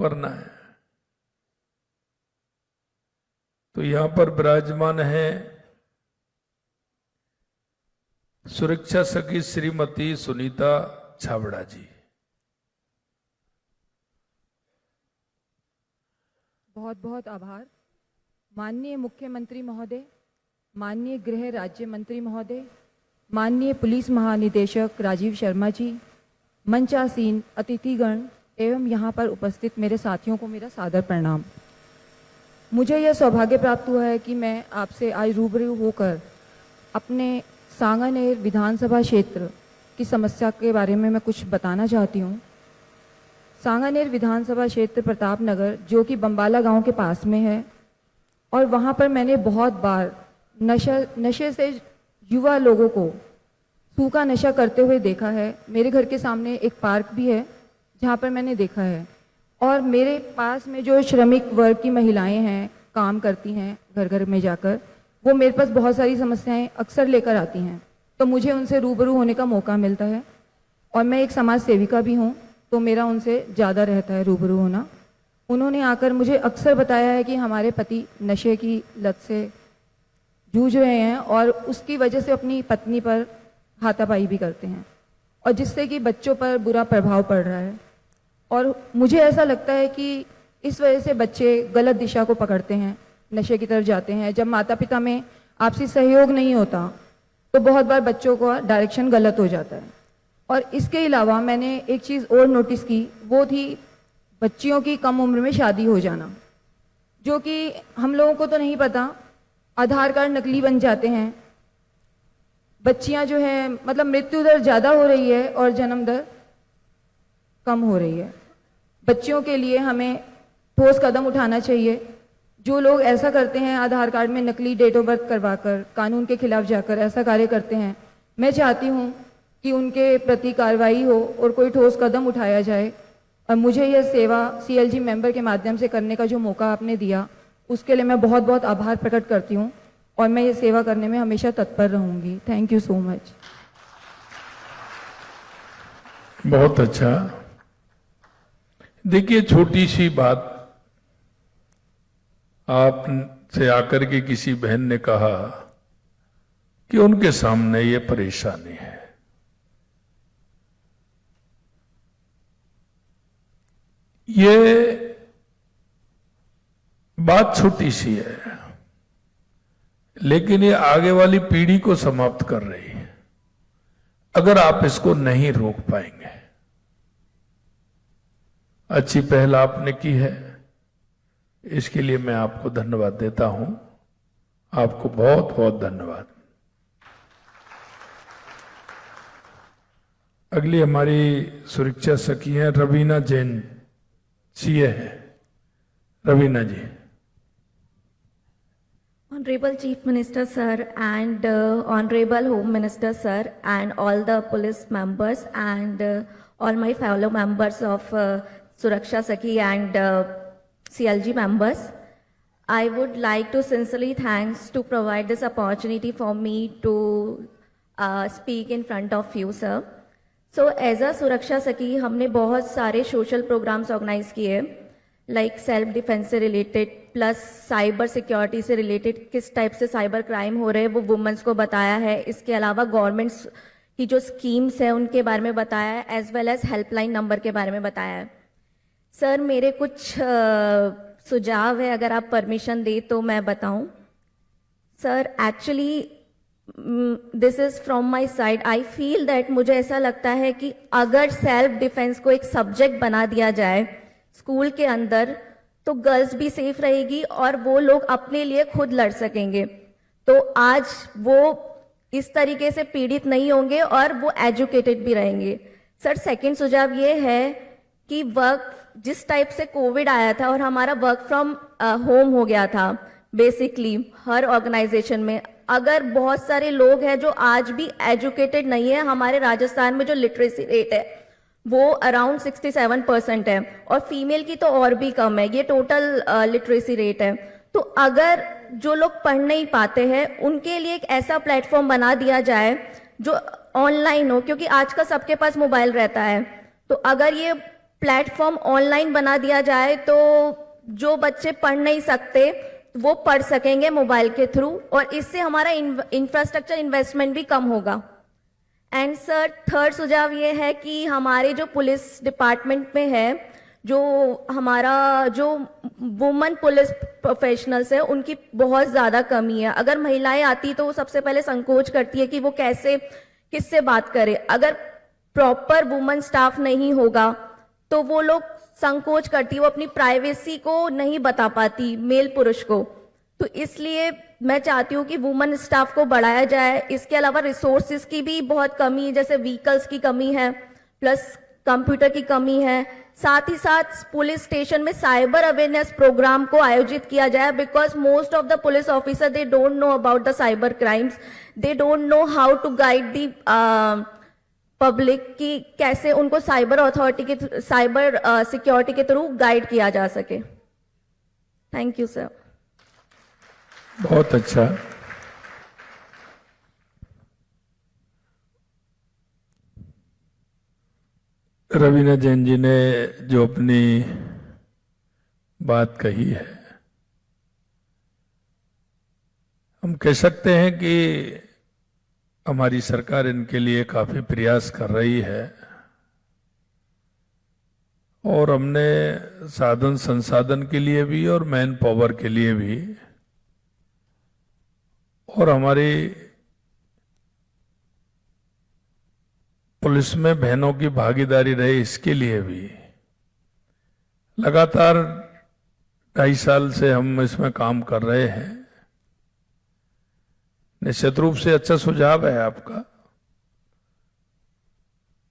करना है। तो यहां पर विराजमान है सुरक्षा सखी श्रीमती सुनीता छाबड़ा जी। बहुत बहुत आभार। माननीय मुख्यमंत्री महोदय, माननीय गृह राज्य मंत्री महोदय, माननीय पुलिस महानिदेशक राजीव शर्मा जी, मंचासीन अतिथिगण एवं यहाँ पर उपस्थित मेरे साथियों को मेरा सादर प्रणाम। मुझे यह सौभाग्य प्राप्त हुआ है कि मैं आपसे आज रूबरू होकर अपने सांगानेर विधानसभा क्षेत्र की समस्या के बारे में मैं कुछ बताना चाहती हूँ। सांगानेर विधानसभा क्षेत्र प्रताप नगर जो कि बम्बाला गांव के पास में है, और वहाँ पर मैंने बहुत बार नशे से युवा लोगों को सूखा नशा करते हुए देखा है। मेरे घर के सामने एक पार्क भी है जहाँ पर मैंने देखा है, और मेरे पास में जो श्रमिक वर्ग की महिलाएं हैं, काम करती हैं घर घर में जाकर, वो मेरे पास बहुत सारी समस्याएं अक्सर लेकर आती हैं। तो मुझे उनसे रूबरू होने का मौका मिलता है, और मैं एक समाज सेविका भी हूँ, तो मेरा उनसे ज़्यादा रहता है रूबरू होना। उन्होंने आकर मुझे अक्सर बताया है कि हमारे पति नशे की लत से जूझ रहे हैं और उसकी वजह से अपनी पत्नी पर हाथापाई भी करते हैं, और जिससे कि बच्चों पर बुरा प्रभाव पड़ रहा है। और मुझे ऐसा लगता है कि इस वजह से बच्चे गलत दिशा को पकड़ते हैं, नशे की तरफ जाते हैं। जब माता पिता में आपसी सहयोग नहीं होता तो बहुत बार बच्चों का डायरेक्शन गलत हो जाता है। और इसके अलावा मैंने एक चीज़ और नोटिस की, वो थी बच्चियों की कम उम्र में शादी हो जाना, जो कि हम लोगों को तो नहीं पता। आधार कार्ड नकली बन जाते हैं, बच्चियां जो है मतलब मृत्यु दर ज़्यादा हो रही है और जन्म दर कम हो रही है। बच्चियों के लिए हमें ठोस कदम उठाना चाहिए। जो लोग ऐसा करते हैं, आधार कार्ड में नकली डेट ऑफ बर्थ करवाकर कानून के खिलाफ जाकर ऐसा कार्य करते हैं, मैं चाहती हूँ कि उनके प्रति कार्रवाई हो और कोई ठोस कदम उठाया जाए। और मुझे यह सेवा सीएलजी मेंबर के माध्यम से करने का जो मौका आपने दिया, उसके लिए मैं बहुत बहुत आभार प्रकट करती हूँ, और मैं ये सेवा करने में हमेशा तत्पर रहूँगी। Thank you so much. बहुत अच्छा। देखिए, छोटी सी बात, आपसे आकर के किसी बहन ने कहा कि उनके सामने ये परेशानी है। ये बात छोटी सी है, लेकिन ये आगे वाली पीढ़ी को समाप्त कर रही है अगर आप इसको नहीं रोक पाएंगे। अच्छी पहल आपने की है, इसके लिए मैं आपको धन्यवाद देता हूं। आपको बहुत बहुत धन्यवाद। अगली हमारी सुरक्षा सखी हैं रवीना जैन, सीए है। रवीना जी। Honorable Chief Minister Sir and Honorable Home Minister Sir and all the police members and all my fellow members of Suraksha Sakhi and CLG members, I would like to sincerely thanks to provide this opportunity for me to speak in front of you, sir. So as a Suraksha Sakhi, हमने बहुत सारे social programs organize किए, like self defence से related plus cyber security से related, किस type से cyber crime हो रहे हैं वो वुमेन्स को बताया है। इसके अलावा गवर्नमेंट्स की जो स्कीम्स है उनके बारे में बताया है, as well as helpline number के बारे में बताया है। सर, मेरे कुछ सुझाव है, अगर आप परमिशन दे तो मैं बताऊं। Sir, actually this is from my side, I feel that मुझे ऐसा लगता है कि अगर सेल्फ डिफेंस को एक सब्जेक्ट बना दिया जाए स्कूल के अंदर, तो गर्ल्स भी सेफ रहेगी और वो लोग अपने लिए खुद लड़ सकेंगे। तो आज वो इस तरीके से पीड़ित नहीं होंगे और वो एजुकेटेड भी रहेंगे। सर, सेकंड सुझाव ये है कि वर्क, जिस टाइप से कोविड आया था और हमारा वर्क फ्रॉम होम हो गया था बेसिकली हर ऑर्गेनाइजेशन में, अगर बहुत सारे लोग हैं जो आज भी एजुकेटेड नहीं है, हमारे राजस्थान में जो लिटरेसी रेट है वो अराउंड 67% है और फीमेल की तो और भी कम है, ये टोटल लिटरेसी रेट है। तो अगर जो लोग पढ़ नहीं पाते हैं उनके लिए एक ऐसा प्लेटफॉर्म बना दिया जाए जो ऑनलाइन हो, क्योंकि आज का सबके पास मोबाइल रहता है, तो अगर ये प्लेटफॉर्म ऑनलाइन बना दिया जाए तो जो बच्चे पढ़ नहीं सकते वो पढ़ सकेंगे मोबाइल के थ्रू, और इससे हमारा इंफ्रास्ट्रक्चर इन्वेस्टमेंट भी कम होगा। एंड सर, थर्ड सुझाव ये है कि हमारे जो पुलिस डिपार्टमेंट में है, जो हमारा जो वुमेन पुलिस प्रोफेशनल्स है उनकी बहुत ज़्यादा कमी है। अगर महिलाएं आती तो वो सबसे पहले संकोच करती है कि वो कैसे किससे बात करे। अगर प्रॉपर वुमेन स्टाफ नहीं होगा तो वो लोग संकोच करती है, वो अपनी प्राइवेसी को नहीं बता पाती मेल पुरुष को। तो इसलिए मैं चाहती हूँ कि वुमेन स्टाफ को बढ़ाया जाए। इसके अलावा रिसोर्सेज की भी बहुत कमी है, जैसे व्हीकल्स की कमी है, प्लस कंप्यूटर की कमी है। साथ ही साथ पुलिस स्टेशन में साइबर अवेयरनेस प्रोग्राम को आयोजित किया जाए, because most of the police officer they don't know about the cyber crimes, they don't know how to guide the public कि कैसे उनको साइबर अथॉरिटी के साइबर सिक्योरिटी के थ्रू गाइड किया जा सके। Thank you sir. बहुत अच्छा। रवीना जैन जी ने जो अपनी बात कही है, हम कह सकते हैं कि हमारी सरकार इनके लिए काफी प्रयास कर रही है, और हमने साधन संसाधन के लिए भी और मैन पावर के लिए भी, और हमारी पुलिस में बहनों की भागीदारी रहे इसके लिए भी लगातार 2.5 साल से हम इसमें काम कर रहे हैं। निश्चित रूप से अच्छा सुझाव है आपका।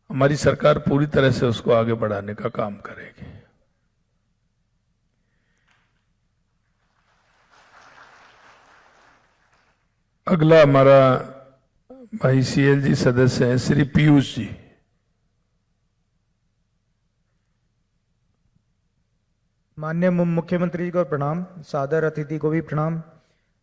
हमारी सरकार पूरी तरह से उसको आगे बढ़ाने का काम करेगी। अगला हमारा भाई सीएलजी सदस्य हैं श्री पीयूष जी। माननीय मुख्यमंत्री जी को प्रणाम, सादर अतिथि को भी प्रणाम।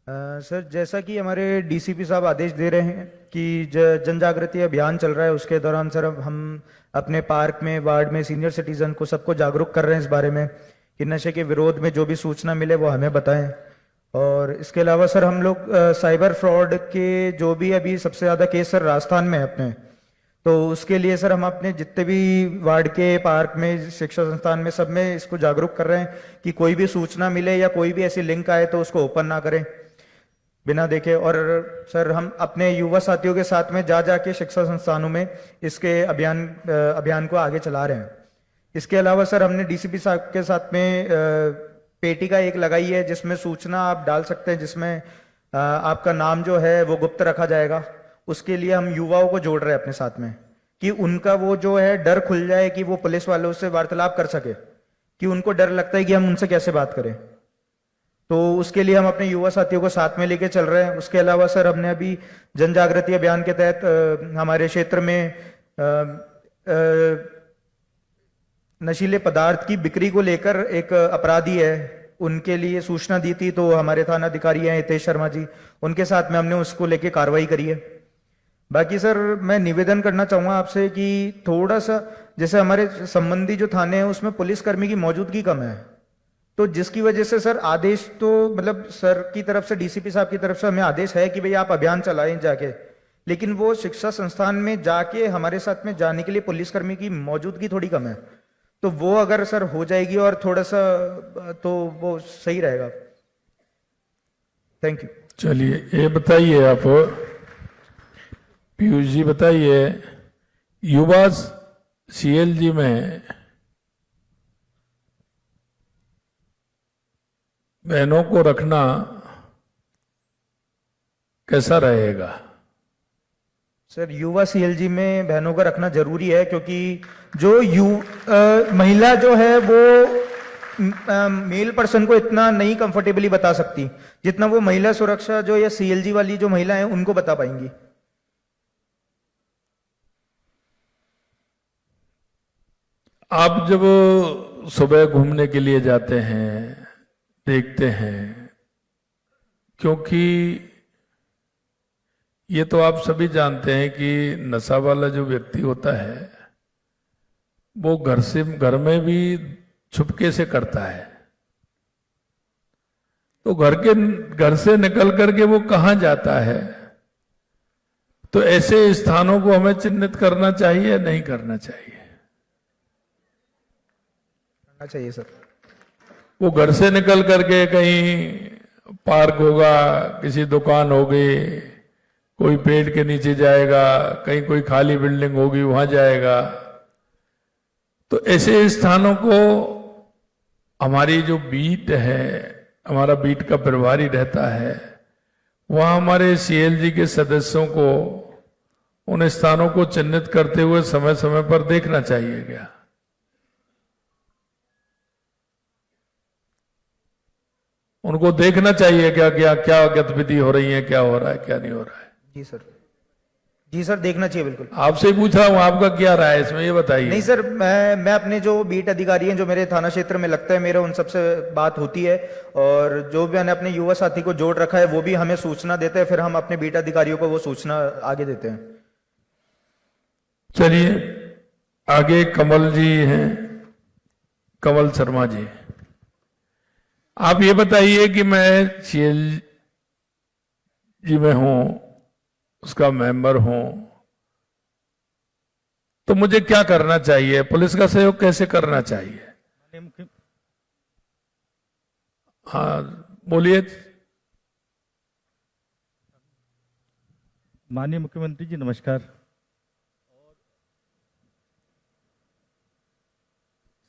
सर, जैसा कि हमारे डीसीपी साहब आदेश दे रहे हैं कि जन जागृति अभियान चल रहा है, उसके दौरान सर हम अपने पार्क में, वार्ड में सीनियर सिटीजन को सबको जागरूक कर रहे हैं इस बारे में कि नशे के विरोध में जो भी सूचना मिले वो हमें बताएं। और इसके अलावा सर हम लोग साइबर फ्रॉड के जो भी अभी सबसे ज़्यादा केस सर राजस्थान में है अपने, तो उसके लिए सर हम अपने जितने भी वार्ड के, पार्क में, शिक्षा संस्थान में, सब में इसको जागरूक कर रहे हैं कि कोई भी सूचना मिले या कोई भी ऐसी लिंक आए तो उसको ओपन ना करें बिना देखे। और सर हम अपने युवा साथियों के साथ में जा जाके शिक्षा संस्थानों में इसके अभियान को आगे चला रहे हैं। इसके अलावा सर हमने डीसीपी साहब के साथ में पेटी का एक लगाई है जिसमें सूचना आप डाल सकते हैं, जिसमें आपका नाम जो है वो गुप्त रखा जाएगा। उसके लिए हम युवाओं को जोड़ रहे हैं अपने साथ में कि उनका वो जो है डर खुल जाए कि वो पुलिस वालों से वार्तालाप कर सके, कि उनको डर लगता है कि हम उनसे कैसे बात करें। तो उसके लिए हम अपने युवा साथियों को साथ में लेके चल रहे हैं। उसके अलावा सर हमने अभी जन जागृति अभियान के तहत हमारे क्षेत्र में नशीले पदार्थ की बिक्री को लेकर एक अपराधी है, उनके लिए सूचना दी थी। तो हमारे थाना अधिकारी हैं हितेश शर्मा जी, उनके साथ में हमने उसको लेके कार्रवाई करी है। बाकी सर मैं निवेदन करना चाहूंगा आपसे कि थोड़ा सा, जैसे हमारे संबंधी जो थाने हैं उसमें पुलिसकर्मी की मौजूदगी कम है, तो जिसकी वजह से सर आदेश तो मतलब सर की तरफ से, डीसीपी साहब की तरफ से हमें आदेश है कि भाई आप अभियान चलाएं जाके, लेकिन वो शिक्षा संस्थान में जाके हमारे साथ में जाने के लिए पुलिसकर्मी की मौजूदगी थोड़ी कम है। तो वो अगर सर हो जाएगी और थोड़ा सा, तो वो सही रहेगा। Thank you. चलिए ये बताइए आप पीयूष जी, बताइए युवा सीएलजी में बहनों को रखना कैसा रहेगा? सर युवा सीएलजी में बहनों का रखना जरूरी है, क्योंकि जो महिला जो है वो मेल पर्सन को इतना नहीं कंफर्टेबली बता सकती जितना वो महिला सुरक्षा जो या सीएलजी वाली जो महिला है उनको बता पाएंगी। आप जब सुबह घूमने के लिए जाते हैं, देखते हैं, क्योंकि ये तो आप सभी जानते हैं कि नशा वाला जो व्यक्ति होता है वो घर में भी छुपके से करता है। तो घर से निकल करके वो कहां जाता है? तो ऐसे स्थानों को हमें चिन्हित करना चाहिए या नहीं करना चाहिए? करना चाहिए सर। वो घर से निकल करके कहीं पार्क होगा, किसी दुकान होगी, कोई पेड़ के नीचे जाएगा, कहीं कोई खाली बिल्डिंग होगी वहां जाएगा। तो ऐसे स्थानों को हमारी जो बीट है, हमारा बीट का प्रभारी रहता है, वहां हमारे सीएलजी के सदस्यों को उन स्थानों को चिन्हित करते हुए समय समय पर देखना चाहिए क्या? उनको देखना चाहिए क्या क्या क्या गतिविधि हो रही है, क्या हो रहा है, क्या नहीं हो रहा है। जी सर, जी सर, देखना चाहिए बिल्कुल। आपसे ही पूछ रहा हूं, आपका क्या राय है इसमें, ये बताइए। नहीं सर, मैं अपने जो बीट अधिकारी हैं जो मेरे थाना क्षेत्र में लगता है, मेरा उन सबसे बात होती है, और जो भी मैंने अपने युवा साथी को जोड़ रखा है वो भी हमें सूचना देते हैं, फिर हम अपने बीट अधिकारियों को वो सूचना आगे देते हैं। चलिए आगे कमल जी हैं, कमल शर्मा जी, आप ये बताइए कि मैं सीएल जी में हूं, उसका मेंबर हूं, तो मुझे क्या करना चाहिए? पुलिस का सहयोग कैसे करना चाहिए? हाँ बोलिए। माननीय मुख्यमंत्री जी नमस्कार।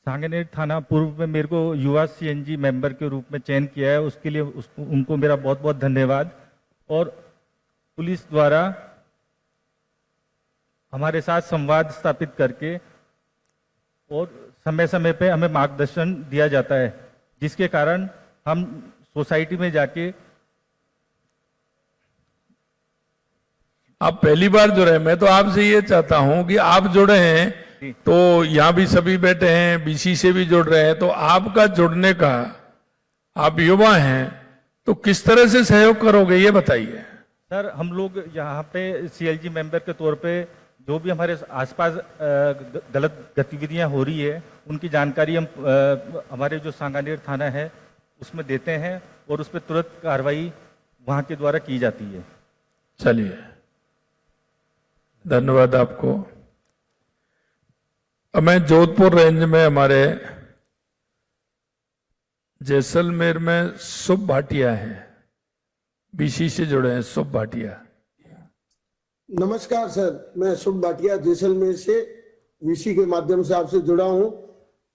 सांगनेर थाना पूर्व में मेरे को युवा सीएनजी मेंबर के रूप में चयन किया है, उसके लिए उनको मेरा बहुत बहुत धन्यवाद। और पुलिस द्वारा हमारे साथ संवाद स्थापित करके और समय समय पे हमें मार्गदर्शन दिया जाता है, जिसके कारण हम सोसाइटी में जाके। आप पहली बार जुड़े, मैं तो आपसे ये चाहता हूं कि आप जुड़े हैं तो यहां भी सभी बैठे हैं, बीसी से भी जुड़ रहे हैं, तो आपका जुड़ने का, आप युवा हैं तो किस तरह से सहयोग करोगे ये बताइए। सर हम लोग यहाँ पे सीएलजी मेंबर के तौर पे जो भी हमारे आसपास गलत गतिविधियां हो रही है उनकी जानकारी हम हमारे जो सांगानेर थाना है उसमें देते हैं और उस पर तुरंत कार्रवाई वहां के द्वारा की जाती है। चलिए धन्यवाद आपको। अब मैं जोधपुर रेंज में हमारे जैसलमेर में शुभ भाटिया हैं, बीसी से जुड़े हैं। शुभ भाटिया, नमस्कार सर, मैं शुभ भाटिया जैसलमेर से वीसी के माध्यम से आपसे जुड़ा हूं।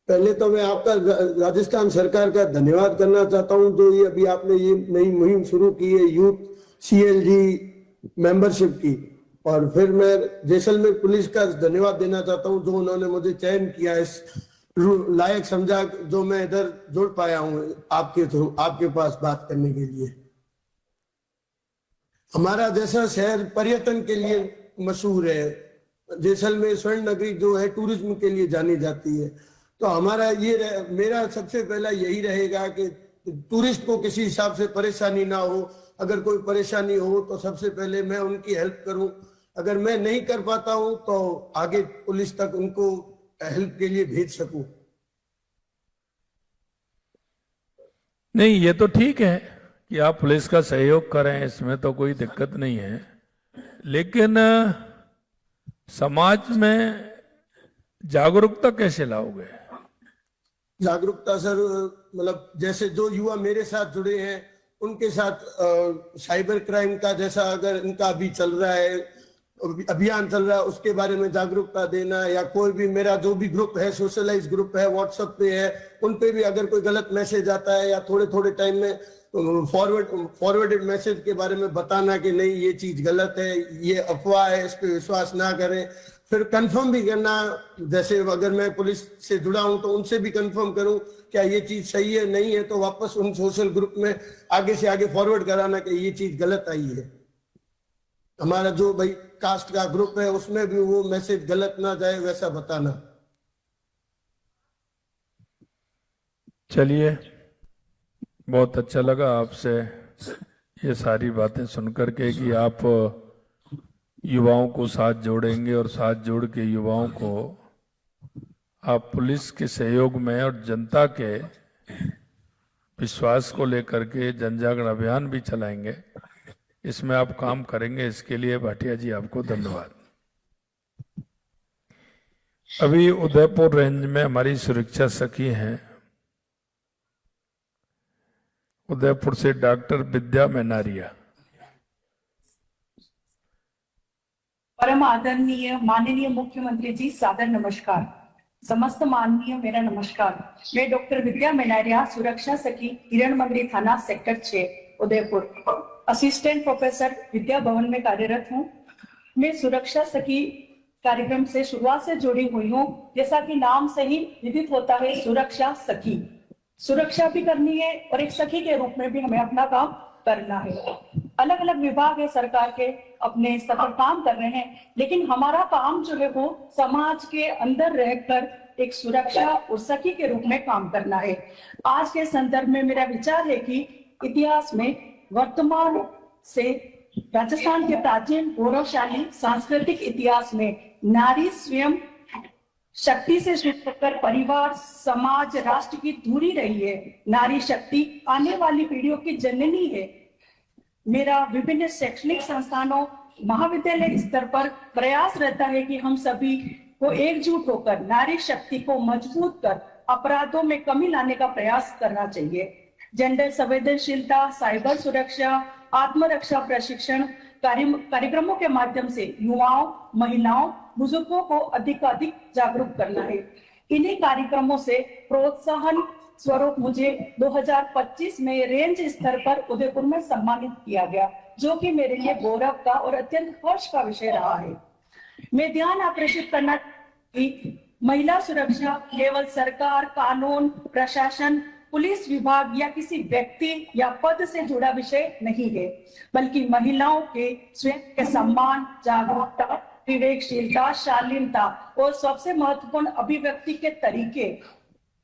पहले तो मैं आपका राजस्थान सरकार का धन्यवाद करना चाहता हूं, जो ये अभी आपने ये नई मुहिम शुरू की है यूथ सीएलजी मेंबरशिप की, और फिर मैं जैसलमेर पुलिस का धन्यवाद देना चाहता हूं जो उन्होंने मुझे चयन किया, इस लायक समझा जो मैं इधर जुड़ पाया हूं आपके थ्रू, आपके पास बात करने के लिए। हमारा जैसा शहर पर्यटन के लिए मशहूर है, जैसलमेर स्वर्ण नगरी जो है टूरिज्म के लिए जानी जाती है, तो हमारा ये मेरा सबसे पहला यही रहेगा कि टूरिस्ट को किसी हिसाब से परेशानी ना हो। अगर कोई परेशानी हो तो सबसे पहले मैं उनकी हेल्प करूं, अगर मैं नहीं कर पाता हूं तो आगे पुलिस तक उनको हेल्प के लिए भेज सकूं। नहीं ये तो ठीक है कि आप पुलिस का सहयोग करें, इसमें तो कोई दिक्कत नहीं है, लेकिन समाज में जागरूकता कैसे लाओगे? जागरूकता सर, मतलब जैसे जो युवा मेरे साथ जुड़े हैं उनके साथ साइबर क्राइम का जैसा अगर इनका अभी चल रहा है, अभियान चल रहा है, उसके बारे में जागरूकता देना, या कोई भी मेरा जो भी ग्रुप है, सोशलाइज ग्रुप है, व्हाट्सएप पे है, उन पे भी अगर कोई गलत मैसेज आता है या थोड़े थोड़े टाइम में फॉरवर्डेड मैसेज के बारे में बताना कि नहीं ये चीज गलत है, ये अफवाह है, इस पे विश्वास ना करें। फिर कंफर्म भी करना, जैसे अगर मैं पुलिस से जुड़ा हूं तो उनसे भी कंफर्म करूं क्या ये चीज सही है, नहीं है, तो वापस उन सोशल ग्रुप में आगे से आगे फॉरवर्ड कराना कि ये चीज गलत आई है। हमारा जो भाई कास्ट का ग्रुप है उसमें भी वो मैसेज गलत ना जाए वैसा बताना। चलिए बहुत अच्छा लगा आपसे ये सारी बातें सुनकर के कि आप युवाओं को साथ जोड़ेंगे और साथ जोड़ के युवाओं को आप पुलिस के सहयोग में और जनता के विश्वास को लेकर के जन जागरण अभियान भी चलाएंगे। इसमें आप काम करेंगे, इसके लिए भाटिया जी आपको धन्यवाद। अभी उदयपुर रेंज में हमारी सुरक्षा सखी हैं, उदयपुर से डॉक्टर विद्या मेनारिया। परम आदरणीय माननीय मुख्यमंत्री जी, सादर नमस्कार। समस्त माननीय मेरा नमस्कार। मैं डॉक्टर विद्या मेनारिया, सुरक्षा सखी, हिरण मंगरी थाना, sector 6, Udaipur, assistant professor Vidya Bhavan में कार्यरत हूँ। मैं सुरक्षा सखी कार्यक्रम से शुरुआत से जुड़ी हुई हूँ। जैसा कि नाम से ही विदित होता है, सुरक्षा सखी, सुरक्षा भी करनी है और एक सखी के रूप में भी हमें अपना काम करना है। अलग अलग विभाग है सरकार के, अपने स्तर पर काम कर रहे हैं, लेकिन हमारा काम जो है वो समाज के अंदर रहकर एक सुरक्षा और सखी के रूप में काम करना है। आज के संदर्भ में मेरा विचार है कि इतिहास में वर्तमान से राजस्थान के प्राचीन गौरवशाली सांस्कृतिक इतिहास में नारी स्वयं शक्ति से शुरू होकर परिवार, समाज, राष्ट्र की धुरी रही है। नारी शक्ति आने वाली पीढ़ियों की जननी है। मेरा विभिन्न शैक्षणिक संस्थानों, महाविद्यालय स्तर पर प्रयास रहता है कि हम सभी को एकजुट होकर नारी शक्ति को मजबूत कर अपराधों में कमी लाने का प्रयास करना चाहिए। जेंडर संवेदनशीलता, साइबर सुरक्षा, आत्मरक्षा प्रशिक्षण कार्यक्रमों के माध्यम से युवाओं, महिलाओं, बुजुर्गों को अधिक जागरूक करना है। इन्हीं कार्यक्रमों से प्रोत्साहन स्वरूप मुझे 2025 में रेंज स्तर पर उदयपुर में सम्मानित किया गया, जो कि मेरे लिए गौरव का और अत्यंत हर्ष का विषय रहा है। मैं ध्यान आकर्षित करना कि महिला सुरक्षा केवल सरकार, कानून, प्रशासन, पुलिस विभाग या किसी व्यक्ति या पद से जुड़ा विषय नहीं है, बल्कि महिलाओं के स्वयं के सम्मान, जागरूकता, विवेकशीलता, शालीनता और सबसे महत्वपूर्ण अभिव्यक्ति के तरीके,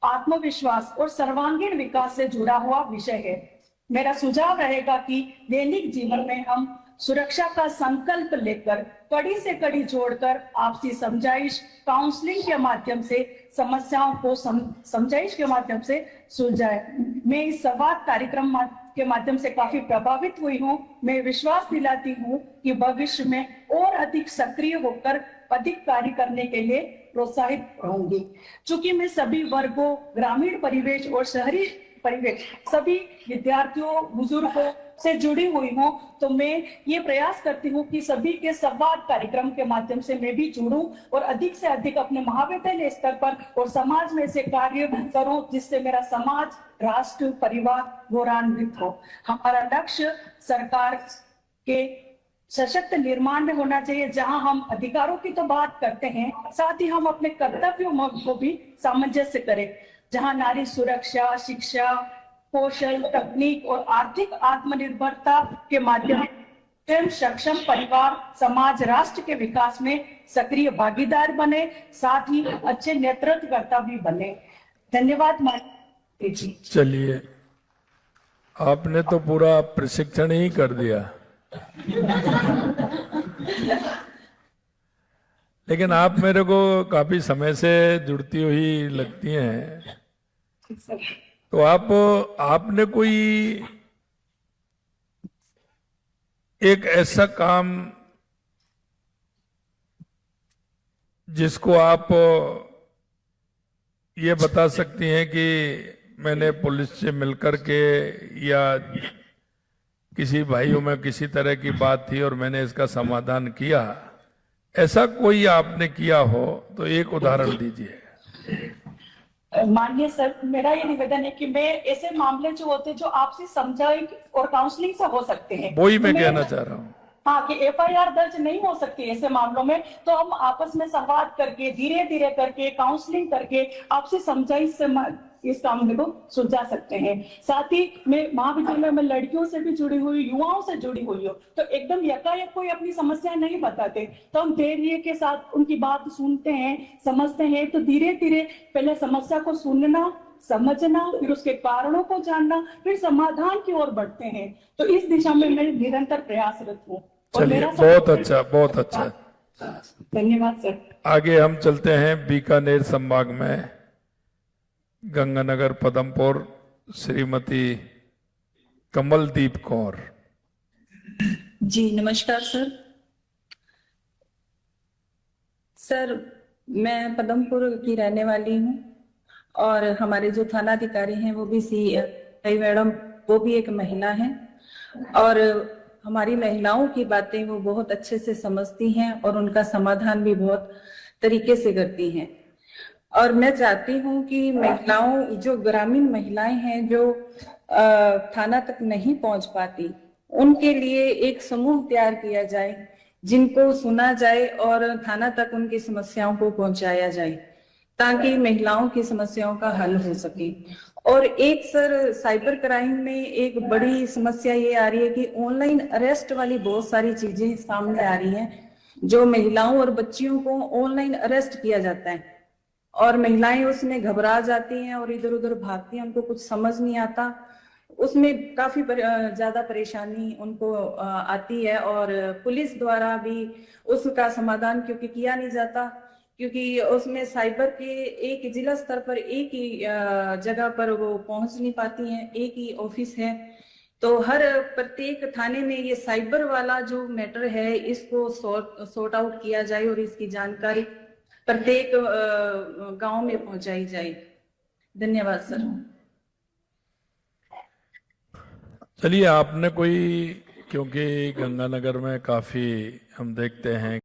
आत्मविश्वास और सर्वांगीण विकास से जुड़ा हुआ विषय है। मेरा सुझाव रहेगा कि दैनिक जीवन में हम सुरक्षा का संकल्प लेकर कड़ी से कड़ी जोड़कर आपसी समझाइश, काउंसलिंग के माध्यम से समस्याओं को समझाइश के माध्यम से सुलझाए। मैं इस संवाद कार्यक्रम के माध्यम से काफी प्रभावित हुई हूँ। मैं विश्वास दिलाती हूँ कि भविष्य में और अधिक सक्रिय होकर अधिक कार्य करने के लिए प्रोत्साहित रहूंगी। चूंकि मैं सभी वर्गों, ग्रामीण परिवेश और शहरी परिवेश, सभी विद्यार्थियों, बुजुर्गों से जुड़ी हुई हूँ, तो मैं ये प्रयास करती हूँ कि सभी के संवाद कार्यक्रम के माध्यम से मैं भी जुड़ूं और अधिक से अधिक अपने महाविद्यालय स्तर पर और समाज में से कार्य करूं, जिससे मेरा समाज, राष्ट्र, परिवार गौरवान्वित हो। हमारा लक्ष्य सरकार के सशक्त निर्माण में होना चाहिए, जहां हम अधिकारों की तो बात करते हैं, साथ ही हम अपने कर्तव्यों को भी सामंजस्य करें, जहां नारी सुरक्षा, शिक्षा, कौशल, तकनीक और आर्थिक आत्मनिर्भरता के माध्यम से सक्षम परिवार, समाज, राष्ट्र के विकास में सक्रिय भागीदार बने, साथ ही अच्छे नेतृत्वकर्ता भी बने। धन्यवाद माननीय जी। चलिए, आपने तो पूरा प्रशिक्षण ही कर दिया। लेकिन आप मेरे को काफी समय से जुड़ती हुई लगती हैं, तो आपने कोई एक ऐसा काम जिसको आप ये बता सकती हैं कि मैंने पुलिस से मिलकर के या किसी भाइयों में किसी तरह की बात थी और मैंने इसका समाधान किया, ऐसा कोई आपने किया हो तो एक उदाहरण दीजिए। माननीय सर, मेरा ये निवेदन है कि मैं ऐसे मामले जो होते जो आपसे समझाई और काउंसलिंग से हो सकते हैं, वही मैं कहना चाह रहा हूँ। हाँ, कि एफआईआर दर्ज नहीं हो सकती ऐसे मामलों में, तो हम आपस में संवाद करके, धीरे धीरे करके, काउंसलिंग करके आपसे समझाइश से इस मामले को सुलझा सकते हैं। साथ ही मैं महाविद्यालय में लड़कियों से भी जुड़ी हुई, युवाओं से जुड़ी हुई हूँ, तो एकदम यकायक कोई अपनी समस्या नहीं बताते, तो हम धैर्य के साथ उनकी बात सुनते हैं, समझते हैं, तो धीरे धीरे पहले समस्या को सुनना, समझना, फिर उसके कारणों को जानना, फिर समाधान की ओर बढ़ते हैं। तो इस दिशा में मैं निरंतर प्रयासरत हूँ। चलिए, बहुत अच्छा, बहुत अच्छा। धन्यवाद सर। आगे हम चलते हैं बीकानेर संभाग में गंगानगर पदमपुर श्रीमती कमलदीप कौर। जी नमस्कार सर। सर मैं पदमपुर की रहने वाली हूँ और हमारे जो थानाधिकारी हैं वो भी सी मैडम, वो भी एक महिला हैं और हमारी महिलाओं की बातें वो बहुत अच्छे से समझती हैं और उनका समाधान भी बहुत तरीके से करती हैं। और मैं चाहती हूँ कि महिलाओं, जो ग्रामीण महिलाएं हैं जो थाना तक नहीं पहुंच पाती, उनके लिए एक समूह तैयार किया जाए जिनको सुना जाए और थाना तक उनकी समस्याओं को पहुंचाया जाए ताकि महिलाओं की समस्याओं का हल हो सके। और एक सर, साइबर क्राइम में एक बड़ी समस्या ये आ रही है कि ऑनलाइन अरेस्ट वाली बहुत सारी चीजें सामने आ रही हैं, जो महिलाओं और बच्चियों को ऑनलाइन अरेस्ट किया जाता है और महिलाएं उसमें घबरा जाती हैं और इधर उधर भागती हैं, उनको कुछ समझ नहीं आता, उसमें काफी ज्यादा परेशानी उनको आती है और पुलिस द्वारा भी उसका समाधान क्योंकि किया नहीं जाता, क्योंकि उसमें साइबर के एक जिला स्तर पर एक ही जगह पर वो पहुंच नहीं पाती हैं, एक ही ऑफिस है। तो हर प्रत्येक थाने में ये साइबर वाला जो मैटर है इसको सॉर्ट आउट किया जाए और इसकी जानकारी प्रत्येक गांव में पहुंचाई जाए। धन्यवाद सर। चलिए, आपने कोई, क्योंकि गंगानगर में काफी हम देखते हैं